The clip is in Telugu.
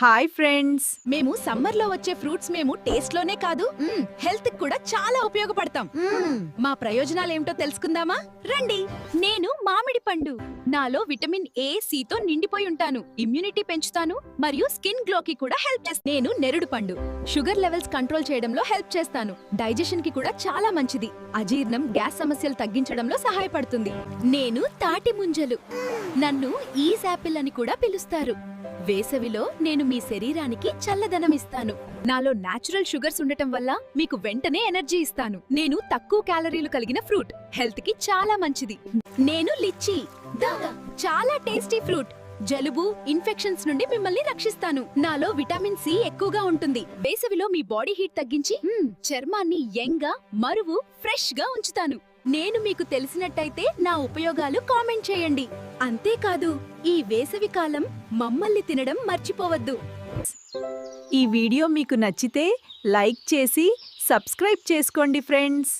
Hi friends. మేము సమ్మర్ లో వచ్చే ఫ్రూట్స్ మేము టేస్ట్ లోనే కాదు హెల్త్ కూడా చాలా ఉపయోగపడతాం. మా ప్రయోజనాలు ఏమిటో తెలుసుకుందామా రండి. నేను మామిడి పండు. నాలో విటమిన్ ఏ సి తో నిండిపోయి ఉంటాను. ఇమ్యూనిటీ పెంచుతాను మరియు స్కిన్ గ్లో కి కూడా హెల్ప్ చేస్తాను. నేను నెరుడు పండు. షుగర్ లెవెల్స్ కంట్రోల్ చేయడంలో హెల్ప్ చేస్తాను. డైజెషన్ కి కూడా చాలా మంచిది. అజీర్ణం, గ్యాస్ సమస్యలు తగ్గించడంలో సహాయపడుతుంది. నేను తాటి ముంజలు. నన్ను ఈజ్ యాపిల్ అని కూడా పిలుస్తారు. వేసవిలో నేను మీ శరీరానికి చల్లదనం ఇస్తాను. నాలో నాచురల్ షుగర్స్ ఉండటం వల్ల మీకు వెంటనే ఎనర్జీ ఇస్తాను. నేను తక్కువ క్యాలరీలు కలిగిన ఫ్రూట్. హెల్త్ కి చాలా మంచిది. నేను లిచ్చీ. చాలా టేస్టీ ఫ్రూట్. జలుబు, ఇన్ఫెక్షన్స్ నుండి మిమ్మల్ని రక్షిస్తాను. నాలో విటమిన్ సి ఎక్కువగా ఉంటుంది. వేసవిలో మీ బాడీ హీట్ తగ్గించి చర్మాన్ని యంగ్ గా, మరువు, ఫ్రెష్ గా ఉంచుతాను. నేను మీకు తెలిసినట్టయితే నా ఉపయోగాలు కామెంట్ చేయండి. అంతేకాదు, ఈ వేసవి కాలం మమ్మల్ని తినడం మర్చిపోవద్దు. ఈ వీడియో మీకు నచ్చితే లైక్ చేసి సబ్స్క్రైబ్ చేసుకోండి ఫ్రెండ్స్.